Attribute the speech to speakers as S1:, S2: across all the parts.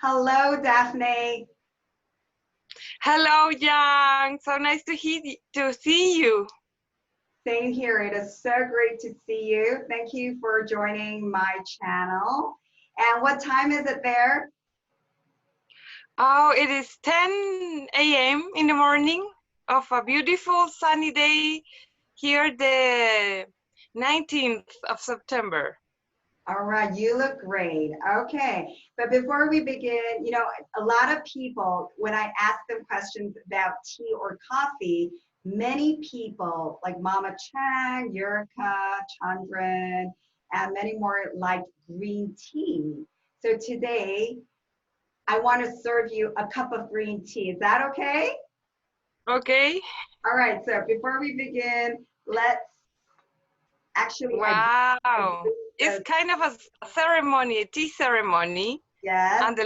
S1: Hello, Daphne.
S2: Hello, Yang. So nice to see you.
S1: Same here. It is so great to see you. Thank you for joining my channel. And what time is it there?
S2: Oh, it is 10 a.m. in the morning of a beautiful sunny day here, the 19th of September.
S1: All right, you look great. Okay, but before we begin, a lot of people, when I ask them questions about tea or coffee, many people like Mama Chang, Yurika, Chandran, and many more like green tea. So today, I want to serve you a cup of green tea. Is that okay?
S2: Okay.
S1: All right, so before we begin, let's actually, I
S2: Wow.
S1: do
S2: It's
S1: the,
S2: kind of a ceremony, a tea ceremony.
S1: yes,
S2: And the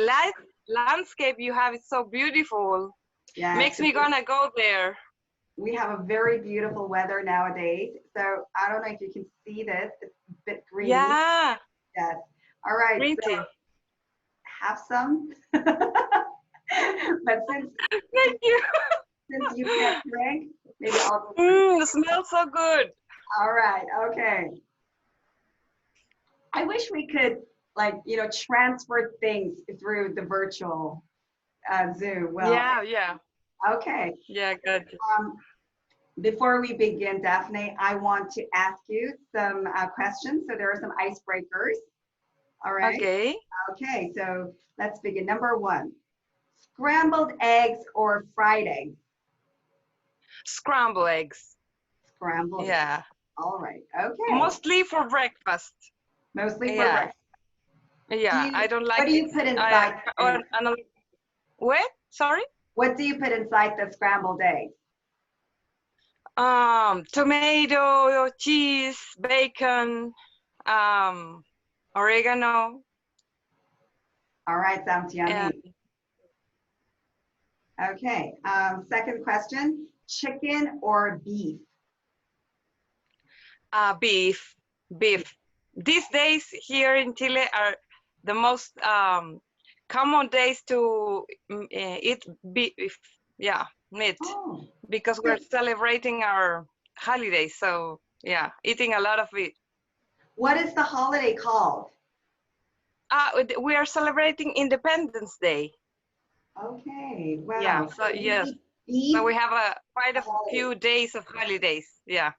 S2: landscape you have is so beautiful.
S1: yes.
S2: Makes me gonna go there.
S1: We have a very beautiful weather nowadays. So I don't know if you can see this. It's a bit green.
S2: Yeah,
S1: Yes. All right.
S2: green
S1: So
S2: tea.
S1: have some. But
S2: Thank you.
S1: since you can't drink, maybe I'll just drink.
S2: It smells so good.
S1: All right. Okay. I wish we could transfer things through the virtual Zoom. Well,
S2: Yeah.
S1: okay.
S2: Yeah, good.
S1: Um, Before we begin, Daphne, I want to ask you some questions. So there are some icebreakers. All right.
S2: Okay.
S1: Okay, so let's begin. Number one, scrambled eggs or fried eggs?
S2: Scrambled eggs.
S1: Scrambled eggs.
S2: Yeah.
S1: All right. Okay.
S2: Mostly for breakfast.
S1: Mostly for
S2: Yeah.
S1: breakfast.
S2: Yeah. I don't
S1: What
S2: like
S1: do
S2: it.
S1: you put
S2: I
S1: inside
S2: or
S1: them?
S2: another. What? Sorry.
S1: What do you put inside the scrambled eggs?
S2: Tomato, cheese, bacon, um, oregano,
S1: All right, sounds
S2: and
S1: yummy. Okay. Second question, chicken or beef?
S2: beef. Beef. These days here in Chile are the most common days to eat beef. Yeah, meat.
S1: Oh,
S2: Because we're celebrating our holidays. So yeah, eating a lot of it.
S1: what is the holiday called?
S2: We are celebrating Independence Day.
S1: Okay,
S2: Yeah,
S1: wow.
S2: so
S1: So you
S2: yes,
S1: eat
S2: so
S1: beef
S2: we have quite a
S1: holiday.
S2: few days of holidays. Yeah.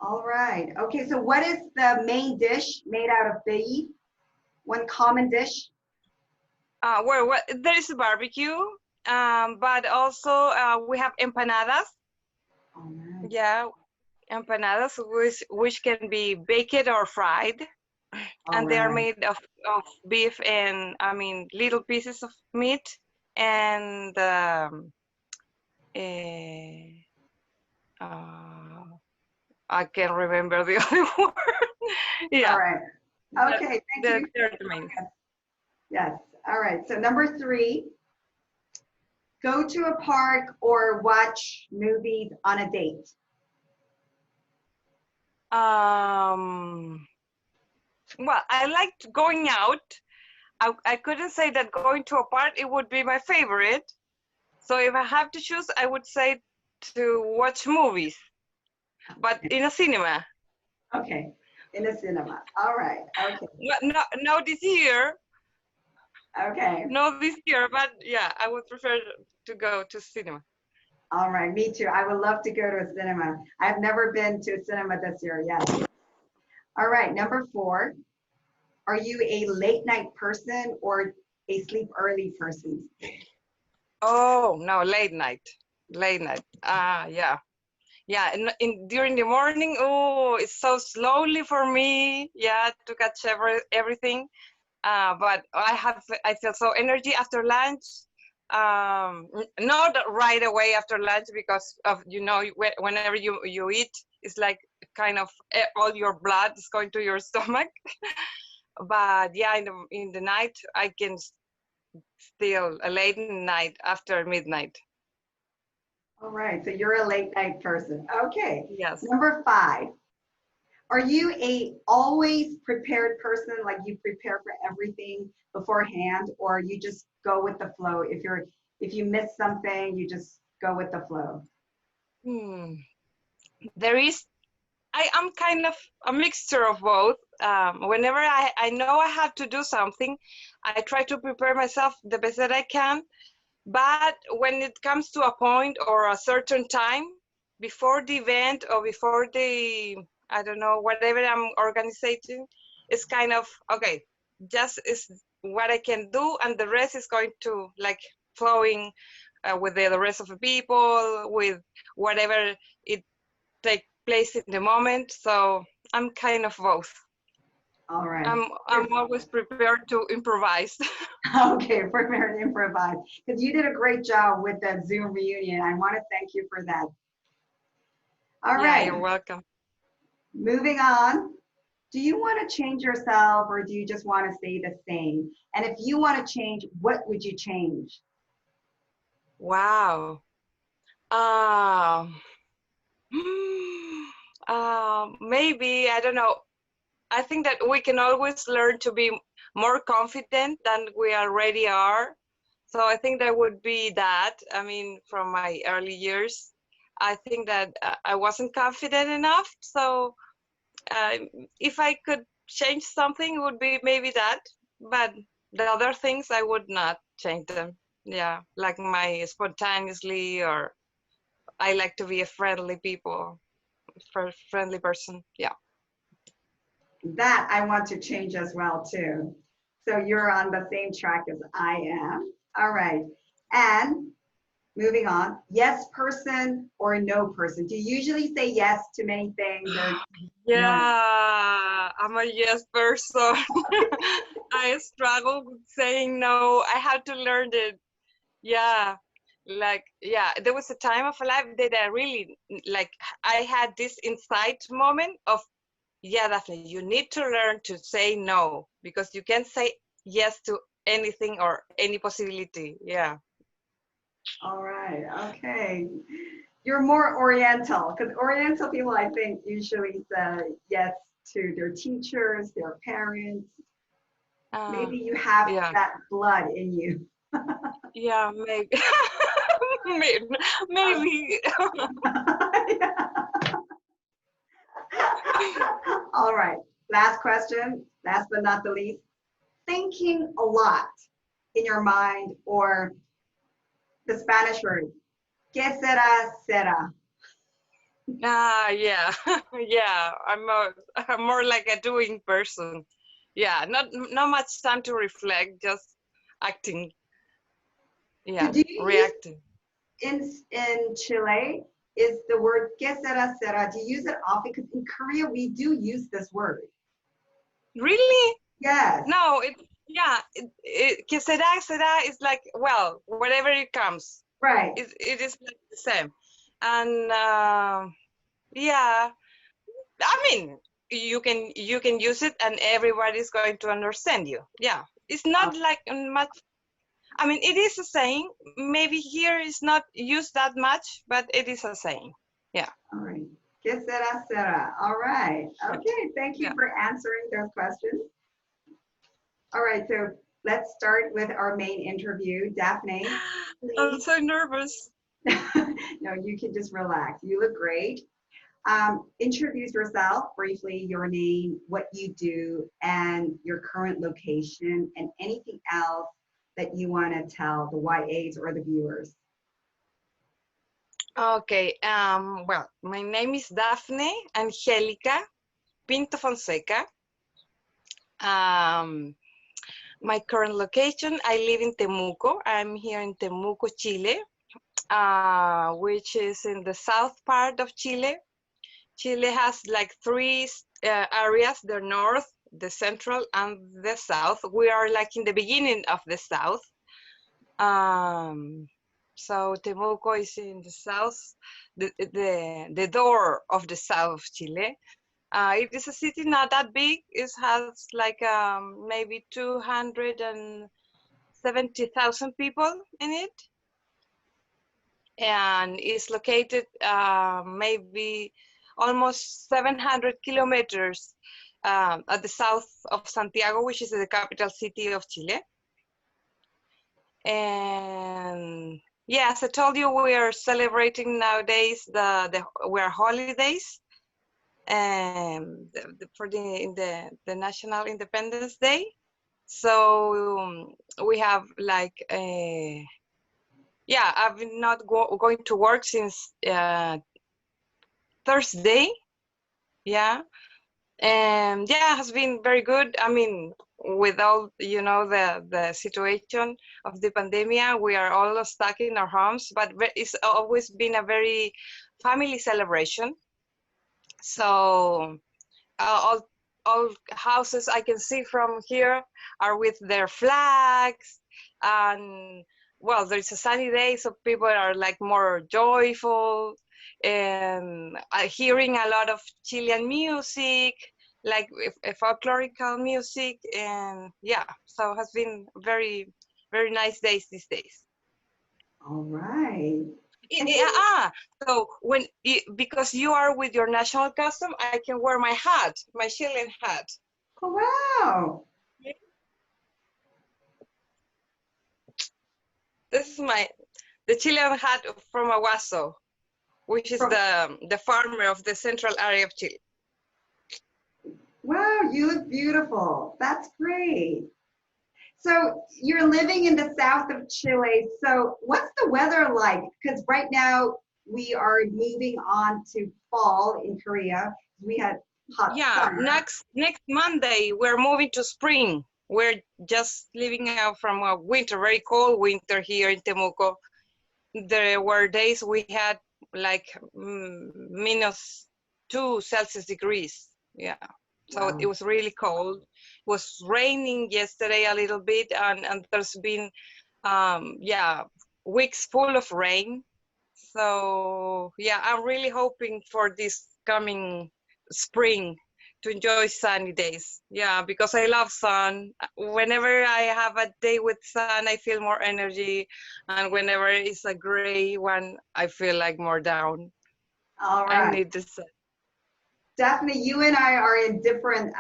S1: All right. Okay, so what is the main dish made out of beef? One common dish?
S2: Well, there is a barbecue, but also we have empanadas.
S1: All right.
S2: Yeah, empanadas which can be baked or fried,
S1: All
S2: and they are
S1: right.
S2: made of beef and I mean little pieces of meat and eh, uh, I can't remember the other word.
S1: All
S2: Yeah,
S1: right.
S2: but
S1: Okay, thank you.
S2: they're the main.
S1: Yes. All right. So number three, go to a park or watch movies on a date.
S2: Well, I liked going out. I couldn't say that going to a park it would be my favorite. So if I have to choose, I would say to watch movies, but in a cinema.
S1: Okay. In the cinema. All right. Okay.
S2: No this year,
S1: Okay.
S2: no this year, but yeah, I would prefer to go to cinema.
S1: All right. Me too. I would love to go to a cinema. I've never been to a cinema this year yet. All right. Number four, are you a late night person or a sleep early person?
S2: Oh no, late night. Yeah. During the morning, oh, it's so slowly for me. Yeah, to catch everything. But I feel so energy after lunch. Not right away after lunch because of whenever you eat, it's like kind of all your blood is going to your stomach. But yeah, in the night I can still a late night after midnight.
S1: All right. So you're a late night person. Okay.
S2: Yes.
S1: Number five, Are you a always prepared person, like you prepare for everything beforehand, or you just go with the flow? If you miss something, you just go with the flow?
S2: Hmm. There is, I am kind of a mixture of both. Whenever I know I have to do something, I try to prepare myself the best that I can. But when it comes to a point or a certain time before the event or before the, I don't know, whatever I'm organizing, it's kind of, okay, just is what I can do, and the rest is going to like flowing with the rest of the people, with whatever it take place in the moment. So I'm kind of both.
S1: All right.
S2: I'm always prepared to improvise.
S1: Okay, prepare and improvise. Because you did a great job with that Zoom reunion. I want to thank you for that. All
S2: Yeah,
S1: right,
S2: you're welcome.
S1: moving on. Do you want to change yourself or do you just want to stay the same? And if you want to change, what would you change?
S2: Wow. Um, maybe, I don't know. I think that we can always learn to be more confident than we already are. So I think that would be that. I mean, from my early years, I think that I wasn't confident enough. So uh, if I could change something, it would be maybe that. But the other things, I would not change them. Yeah, like my spontaneously, or I like to be a friendly friendly person. Yeah.
S1: That I want to change as well too. So you're on the same track as I am. All right. And moving on, yes person or no person? Do you usually say yes to many things or no?
S2: Yeah, I'm a yes person. I struggle with saying no. I had to learn it. Yeah, like, yeah, there was a time of life that I really, like, I had this insight moment of, yeah, Daphne, you need to learn to say no, because you can't say yes to anything or any possibility. Yeah.
S1: All right. Okay. You're more Oriental because Oriental people, I think, usually say yes to their teachers, their parents.
S2: Uh,
S1: Maybe you have
S2: yeah.
S1: that blood in you.
S2: Yeah, maybe. Maybe. Maybe.
S1: All right. Last question, last but not the least. Thinking a lot in your mind, or the Spanish word, ¿qué será, será?
S2: Yeah. Yeah. I'm more like a doing person. Yeah, not much time to reflect, just acting.
S1: So
S2: Yeah,
S1: do you use
S2: reacting.
S1: in Chile, is the word ¿qué será, será? Do you use it often? Because in Korea, we do use this word.
S2: Really?
S1: Yes.
S2: No, yeah, que será is like, well, whatever it comes.
S1: Right.
S2: It is like the same. And yeah, I mean, you can use it and everybody's going to understand you. Yeah, it's not like much. I mean, it is a saying. Maybe here is not used that much, but it is a saying. Yeah.
S1: All right. ¿Qué será, será? All right.
S2: Yeah.
S1: Okay. Thank you
S2: Yeah.
S1: for answering those questions. All right. So let's start with our main interview. Daphne,
S2: I'm
S1: please.
S2: so nervous.
S1: No, you can just relax. You look great. Introduce yourself briefly, your name, what you do, and your current location, and anything else that you want to tell the YAs or the viewers.
S2: Okay. Well, my name is Dafne Angelica Pinto Fonseca. Um, my current location, I live in Temuco. I'm here in Temuco, Chile, which is in the south part of Chile. Chile has like three areas: the north, the central, and the south. We are like in the beginning of the south. Um, so Temuco is in the south, the door of the south of Chile. It is a city not that big. It has like maybe 270,000 people in it, and is located maybe almost 700 kilometers at the south of Santiago, which is the capital city of Chile. And yeah, as I told you, we are celebrating nowadays we are holidays for the National Independence Day. So we have like yeah, I've been not going to work since Thursday. Yeah, and yeah, it has been very good. I mean, with all the situation of the pandemic, we are all stuck in our homes, but it's always been a very family celebration. So all houses I can see from here are with their flags, and well, there's a sunny day, so people are like more joyful, and hearing a lot of Chilean music, like folklorical music, and yeah, so it has been very, very nice days these days.
S1: All right.
S2: So because you are with your national costume, I can wear my hat, my Chilean hat.
S1: Oh, wow.
S2: This is the Chilean hat from Aguaso, which is the farmer of the central area of Chile.
S1: Wow, you look beautiful. That's great. So you're living in the south of Chile. So what's the weather like? Because right now we are moving on to fall in Korea. We had hot summer.
S2: Next Monday we're moving to spring. We're just living out from a winter, very cold winter here in Temuco. There were days we had like -2 Celsius degrees. Yeah. So
S1: Wow.
S2: it was really cold. It was raining yesterday a little bit, and there's been yeah, weeks full of rain. So yeah, I'm really hoping for this coming spring to enjoy sunny days. Yeah, because I love sun. Whenever I have a day with sun, I feel more energy, and whenever it's a gray one, I feel like more down.
S1: All
S2: I
S1: right.
S2: need the sun.
S1: Daphne, you and I are in different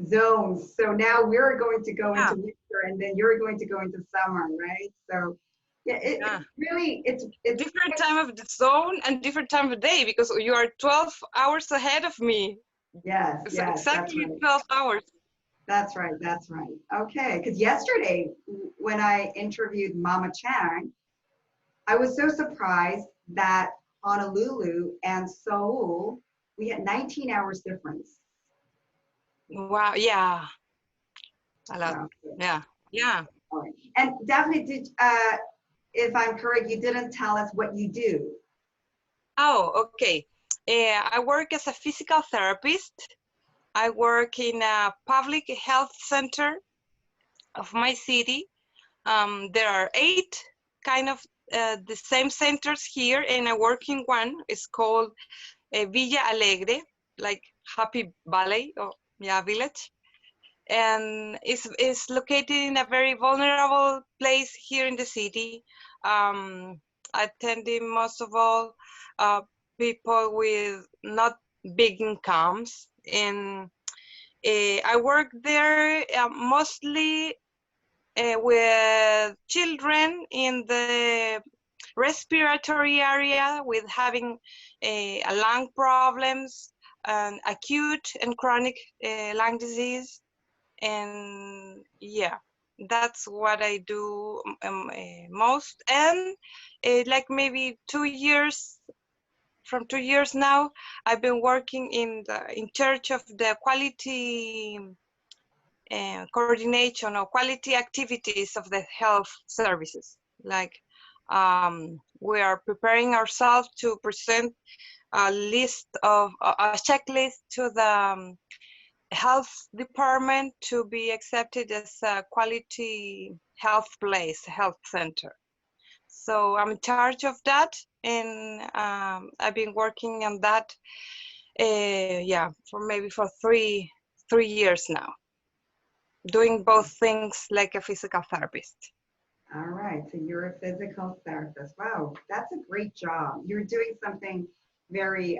S1: zones. So now we're going to go into winter, and then you're going to go into summer, right? So yeah, it's really, it's
S2: different time of the zone and different time of day, because you are 12 hours ahead of me.
S1: Yes,
S2: It's
S1: yes,
S2: exactly
S1: that's right.
S2: 12 hours.
S1: That's right, that's right. Okay, because yesterday when I interviewed Mama Chang, I was so surprised that Honolulu and Seoul, we had 19 hours difference.
S2: Wow, yeah. A lot.
S1: So,
S2: Yeah, yeah.
S1: all right. And Daphne, if I'm correct, you didn't tell us what you do.
S2: Oh, okay. I work as a physical therapist. I work in a public health center of my city. There are 8 kind of the same centers here, and I work in one. It's called Villa Alegre, like Happy Valley, or yeah, village. And it's located in a very vulnerable place here in the city. Attending most of all people with not big incomes, and I work there mostly with children in the respiratory area with having lung problems and acute and chronic lung disease. And yeah, that's what I do most. And like maybe 2 years, from 2 years now, I've been working in charge of the quality coordination or quality activities of the health services. Like we are preparing ourselves to present a list of a checklist to the health department to be accepted as a quality health place, health center. So I'm in charge of that, and I've been working on that, yeah, for three years now, doing both things like a physical therapist.
S1: All right, so you're a physical therapist. Wow, that's a great job. You're doing something very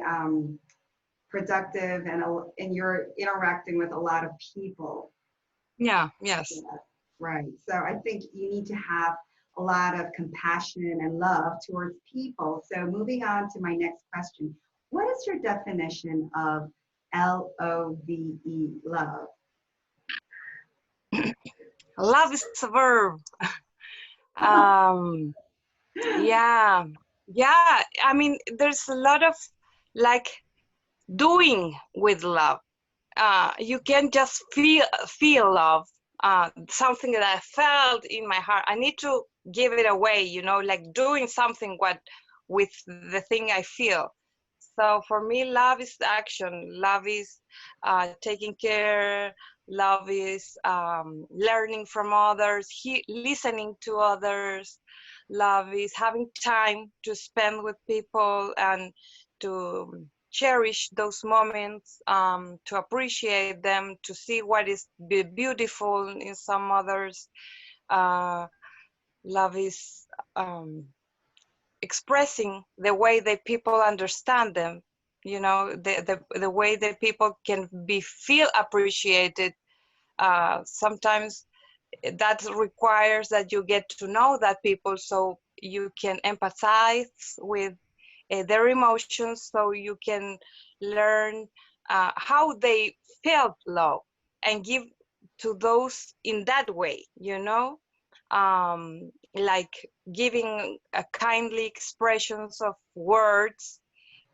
S1: productive and you're interacting with a lot of people.
S2: Yeah, yes.
S1: Yeah, right. So I think you need to have a lot of compassion and love towards people. So moving on to my next question. What is your definition of LOVE, love?
S2: Love is a verb. Um, yeah, yeah. I mean, there's a lot of like doing with love. You can just feel love. Something that I felt in my heart. I need to give it away, you know, like doing something what with the thing I feel. So for me, love is action. Love is taking care. Love is learning from others, listening to others. Love is having time to spend with people and to cherish those moments, to appreciate them, to see what is beautiful in some others. Uh, Love is expressing the way that people understand them, you know, the way that people can be feel appreciated. Sometimes that requires that you get to know that people so you can empathize with their emotions, so you can learn how they felt love and give to those in that way, you know, like giving a kindly expressions of words.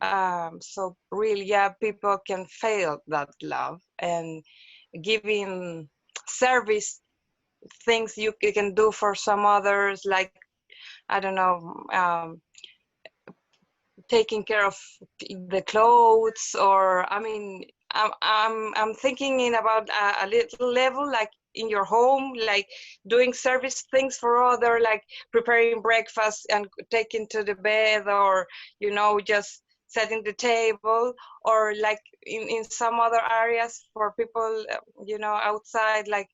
S2: So really, yeah, people can feel that love and giving service things you can do for some others, like I don't know, taking care of the clothes, or I mean, I'm thinking in about a little level, like in your home, like doing service things for other, like preparing breakfast and taking to the bed, or you know, just setting the table, or like in some other areas for people, you know, outside, like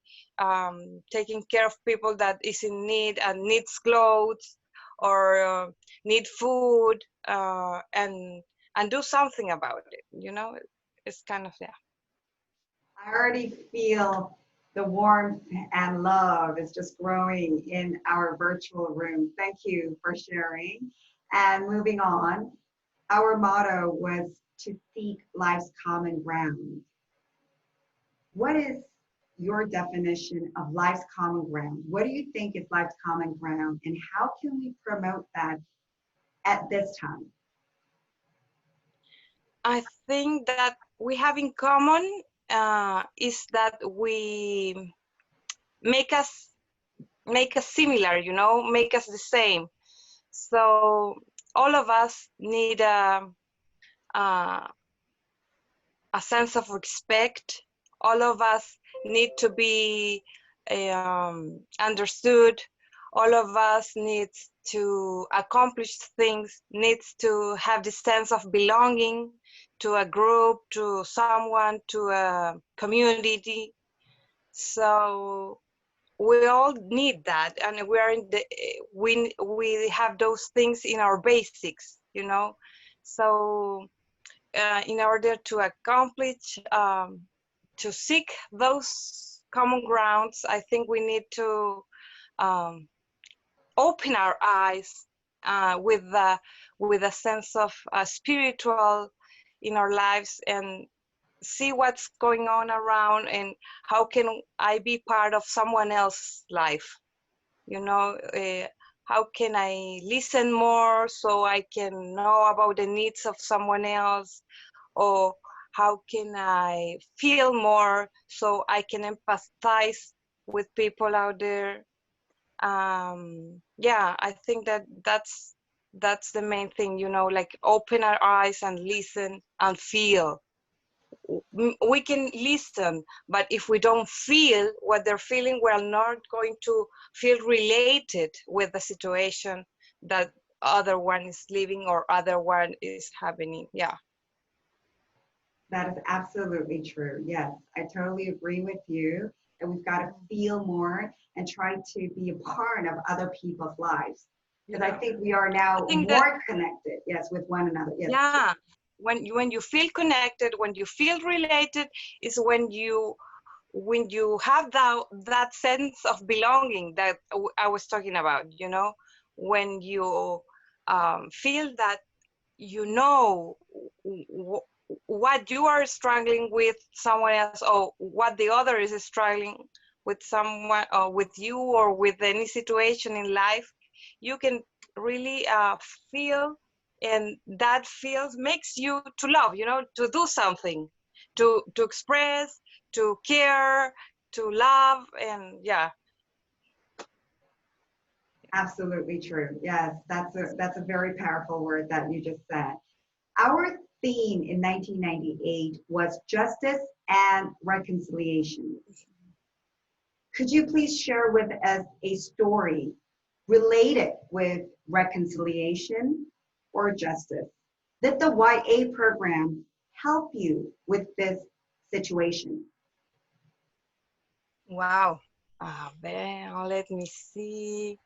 S2: taking care of people that is in need and needs clothes, or need food, and do something about it, you know. It's kind of, yeah.
S1: I already feel the warmth and love is just growing in our virtual room. Thank you for sharing. And moving on, our motto was to seek life's common ground. What is your definition of life's common ground? What do you think is life's common ground, and how can we promote that at this time?
S2: I think that we have in common is that we make us similar, you know, make us the same. So all of us need a, a sense of respect. All of us need to be understood. All of us needs to accomplish things, needs to have the sense of belonging to a group, to someone, to a community. So we all need that, and we are in the we have those things in our basics, you know. So in order to accomplish, to seek those common grounds, I think we need to um, open our eyes with a sense of spiritual in our lives, and see what's going on around, and how can I be part of someone else's life, you know. How can I listen more so I can know about the needs of someone else, or how can I feel more so I can empathize with people out there. Yeah, I think that that's the main thing, you know, like open our eyes and listen and feel. We can listen, but if we don't feel what they're feeling, we're not going to feel related with the situation that other one is living or other one is happening. Yeah.
S1: That is absolutely true. Yes, I totally agree with you. And we've got to feel more and try to be a part of other people's lives. Because I
S2: Yeah.
S1: think we are
S2: I
S1: now
S2: think that,
S1: more connected, yes, with one another. Yes.
S2: yeah, when you feel connected, when you feel related, is when you have that sense of belonging that I was talking about, you know, when you feel that you know what you are struggling with someone else, or what the other is struggling with someone, or with you, or with any situation in life, you can really feel, and that feels makes you to love, you know, to do something, to express, to care, to love, and yeah.
S1: Absolutely true. Yes, that's a very powerful word that you just said. Our theme in 1998 was justice and reconciliation. Could you please share with us a story related with reconciliation or justice? Did the YA program help you with this situation?
S2: Wow. Well, let me see.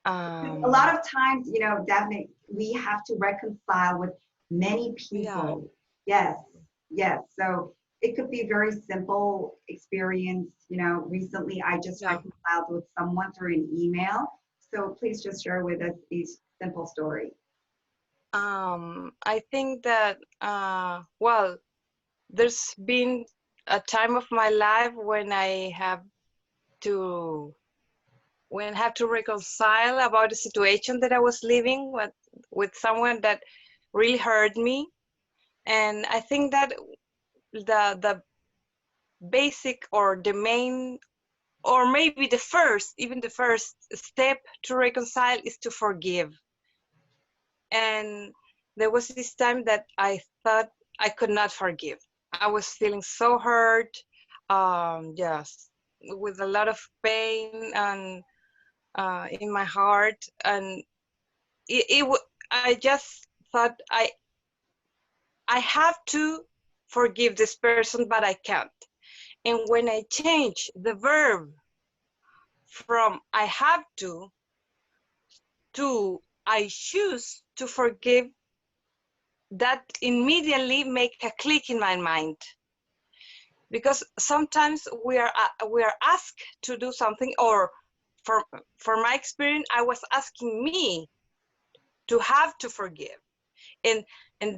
S1: A lot of times, you know, Daphne, we have to reconcile with many
S2: Yeah,
S1: people. Yes, yes. So it could be a very simple experience. You know, recently I just
S2: yeah.
S1: reconciled with someone through an email. So please just share with us these simple story.
S2: I think that, well, there's been a time of my life when I have to reconcile about a situation that I was living with someone that really hurt me. And I think that the basic, or the main, or maybe even the first step to reconcile is to forgive. And there was this time that I thought I could not forgive. I was feeling so hurt, yes, with a lot of pain and in my heart, and I just thought I have to forgive this person, but I can't. And when I change the verb from I have to I choose to forgive, that immediately make a click in my mind, because sometimes we are asked to do something, or for my experience, I was asking me to have to forgive, and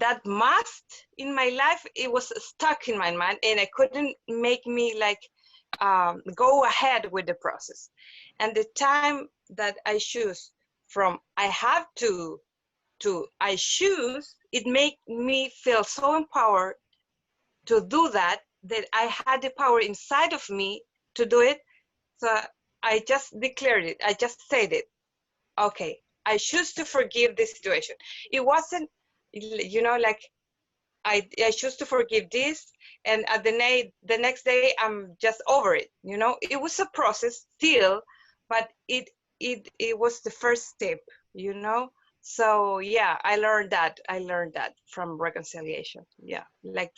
S2: that must in my life, it was stuck in my mind, and I couldn't make me like go ahead with the process. And the time that I choose from I have to I choose, it made me feel so empowered to do that, that I had the power inside of me to do it. So I just declared it. I just said it. Okay, I choose to forgive this situation. It wasn't, you know, like I choose to forgive this, and at the next day I'm just over it. You know, it was a process still, but it was the first step. You know, so yeah, I learned that. I learned that from reconciliation. Yeah, like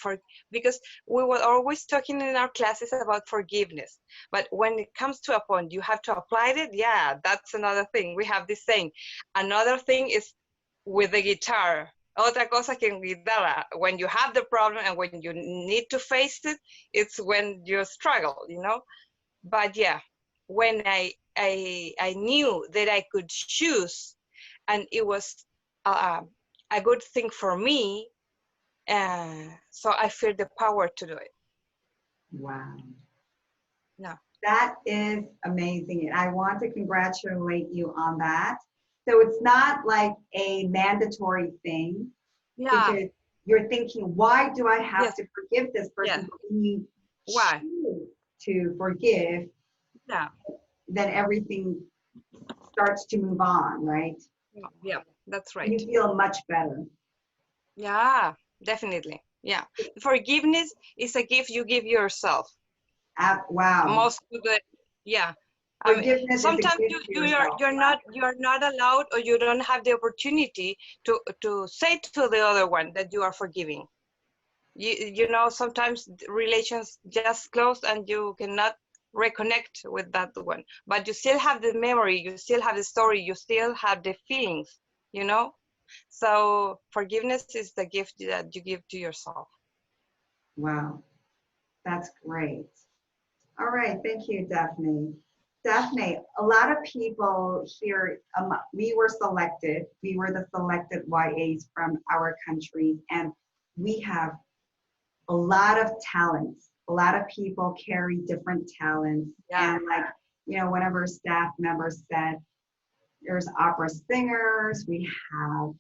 S2: because we were always talking in our classes about forgiveness, but when it comes to a point you have to apply it. Yeah, that's another thing. We have this saying. Another thing is with the guitar. Otra cosa que en guitarra, when you have the problem and when you need to face it, it's when you struggle, you know. But yeah, when I knew that I could choose, and it was a good thing for me, so I feel the power to do it.
S1: Wow.
S2: No.
S1: That is amazing. And I want to congratulate you on that. So it's not like a mandatory thing
S2: Yeah.
S1: because you're thinking, why do I have
S2: Yes.
S1: to forgive this person?
S2: Yeah.
S1: But when you
S2: Why?
S1: choose to forgive,
S2: Yeah.
S1: then everything starts to move on, right?
S2: Yeah. That's
S1: And
S2: right.
S1: you feel much better.
S2: Yeah. Definitely. Yeah. Forgiveness is a gift you give yourself.
S1: Wow.
S2: Most of the, yeah, I mean,
S1: Forgiveness is a
S2: sometimes
S1: gift to yourself.
S2: you're not allowed, or you don't have the opportunity to say to the other one that you are forgiving. You know, sometimes relations just close and you cannot reconnect with that one, but you still have the memory, you still have the story, you still have the feelings, you know. So forgiveness is the gift that you give to yourself.
S1: Wow, that's great. All right, thank you, Daphne. Daphne, a lot of people here, we were selected, we were the selected YAs from our country, and we have a lot of talents. A lot of people carry different talents.
S2: Yeah.
S1: And like, one of our staff members said, there's opera singers, we have,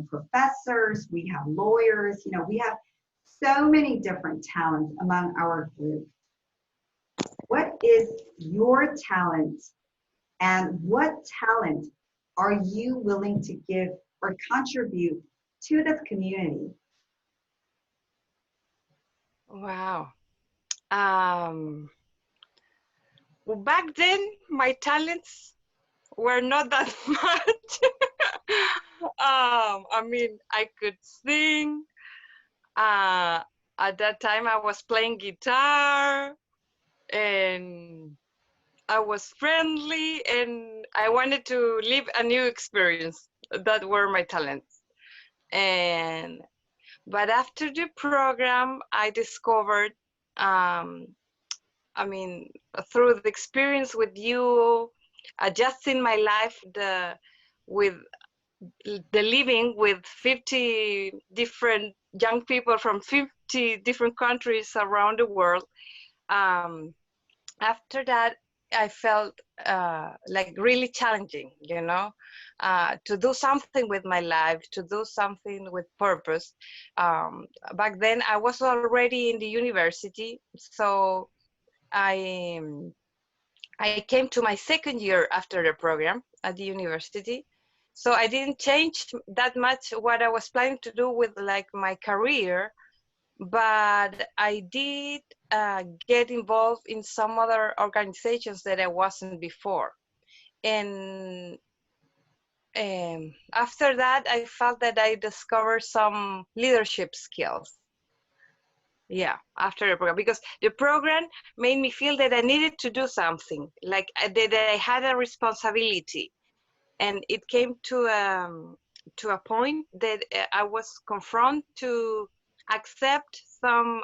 S1: professors, we have lawyers, we have so many different talents among our group. What is your talent, and what talent are you willing to give or contribute to this community?
S2: Wow. Back then, my talents were not that much. I mean, I could sing. At that time, I was playing guitar, and I was friendly, and I wanted to live a new experience. That were my talents. But after the program, I discovered, I mean, through the experience with you, adjusting my life with the living with 50 different young people from 50 different countries around the world. After that, I felt like really challenging, to do something with my life, to do something with purpose. Back then, I was already in the university, so I came to my second year after the program at the university. So I didn't change that much what I was planning to do with like my career, but I did get involved in some other organizations that I wasn't before. And after that, I felt that I discovered some leadership skills. Yeah, after the program, because the program made me feel that I needed to do something, like that I had a responsibility. And it came to a point that I was confronted to accept some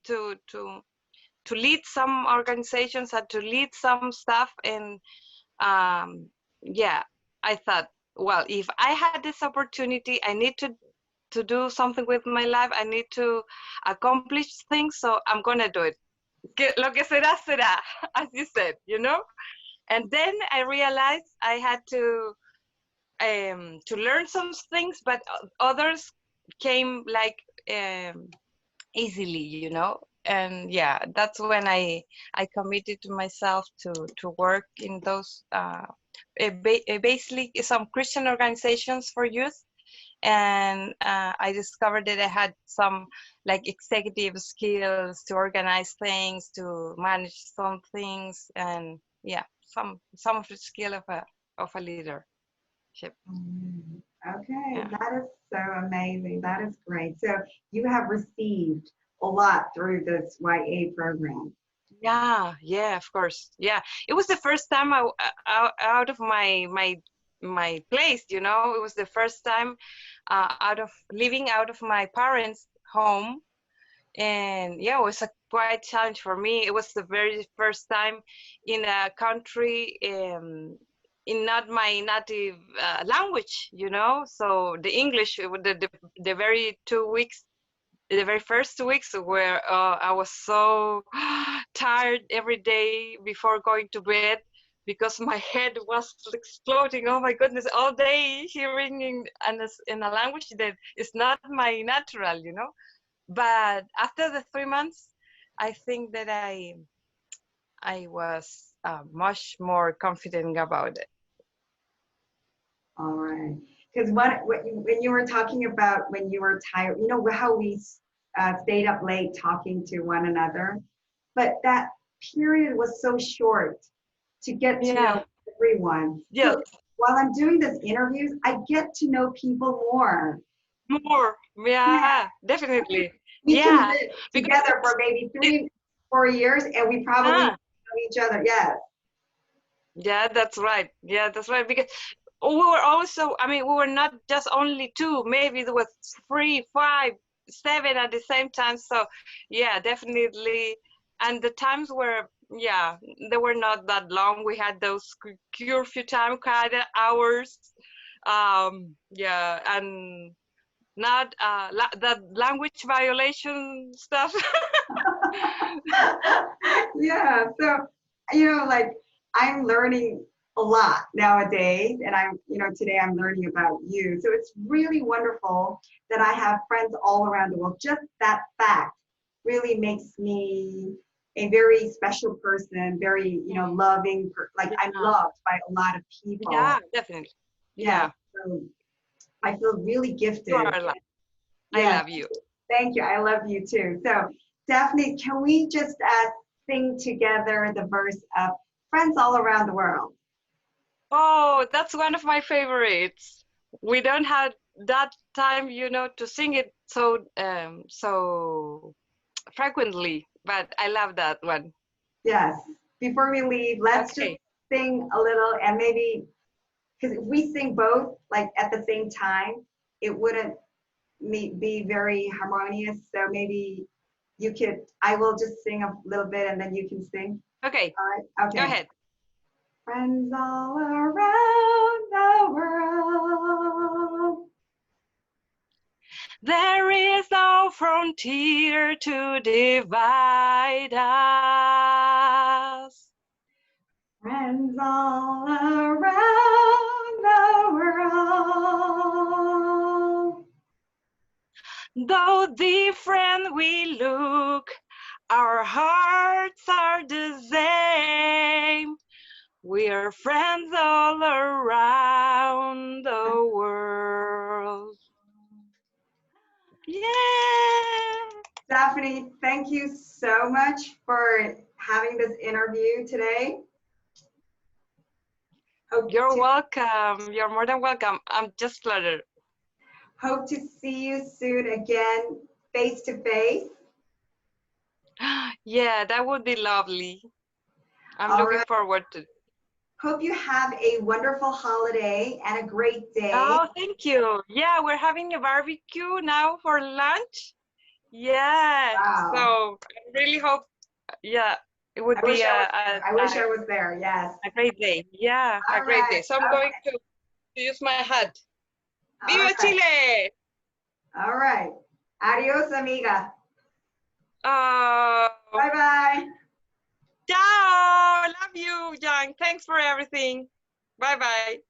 S2: to lead some organizations and to lead some stuff. And um, yeah, I thought, well, if I had this opportunity, I need to do something with my life. I need to accomplish things, so I'm gonna do it. Lo que será, será, as you said, And then I realized I had to learn some things, but others came like easily, And yeah, that's when I committed to myself to work in those basically some Christian organizations for youth. And I discovered that I had some like executive skills to organize things, to manage some things, and yeah, some of the skill of a leadership.
S1: Okay,
S2: Yeah.
S1: that is so amazing. That is great. So you have received a lot through this YA program.
S2: Yeah, of course. Yeah, it was the first time out of my place. It was the first time living out of my parents' home. And yeah, it was a quite challenge for me. It was the very first time in a country in not my native language, So the English, the very 2 weeks, the very first 2 weeks where I was so tired every day before going to bed because my head was exploding. Oh my goodness, all day hearing in a language that is not my natural. But after the 3 months, I think that I was much more confident about it.
S1: All right. Because when you were talking about when you were tired, how we stayed up late talking to one another, but that period was so short to get to know everyone.
S2: Yeah.
S1: So while I'm doing these interviews, I get to know people more.
S2: More. Yeah. Definitely.
S1: We can
S2: Yeah.
S1: live together for maybe 3-4 years, and we probably know each other. Yes.
S2: Yeah, that's right. Yeah, that's right. Because we were also, I mean, we were not just only two, maybe there was 3, 5, 7 at the same time. So yeah, definitely. And the times were, yeah, they were not that long. We had those curfew time kind of hours. Yeah, and not the language violation stuff.
S1: Yeah, so, like I'm learning a lot nowadays, and today I'm learning about you. So it's really wonderful that I have friends all around the world. Just that fact really makes me a very special person, very, loving, like I'm loved by a lot of people.
S2: Yeah, definitely. Yeah.
S1: So I feel really
S2: You
S1: gifted.
S2: are loved. I
S1: Yeah.
S2: love you.
S1: Thank you. I love you too. So, Daphne, can we just sing together the verse of Friends All Around the World?
S2: Oh, that's one of my favorites. We don't have that time, to sing it so frequently, but I love that one.
S1: Yes. Before we leave, let's just sing a little, and maybe, because if we sing both like at the same time, it wouldn't be very harmonious. So maybe I will just sing a little bit and then you can sing.
S2: Okay.
S1: All right. Okay.
S2: Go ahead.
S1: Friends all around the world.
S2: There is no frontier to divide us.
S1: Friends all around the world.
S2: Though different we look, our hearts are the same. We are friends all around the world. Yeah.
S1: Daphne, thank you so much for having this interview today.
S2: You're welcome. You're more than welcome. I'm just flattered.
S1: Hope to see you soon again, face to face.
S2: Yeah, that would be lovely. I'm
S1: All
S2: looking
S1: right.
S2: forward to it.
S1: Hope you have a wonderful holiday and a great day.
S2: Oh, thank you. Yeah, we're having a barbecue now for lunch. Yeah.
S1: Wow.
S2: So I really hope, yeah, it would be
S1: I wish I was there. Yes.
S2: a great day. Yeah, a great day. So I'm going to use my hat. Viva Chile!
S1: All right. Adios, amiga.
S2: Bye
S1: bye.
S2: Ciao. Love you, Young. Thanks for everything. Bye bye.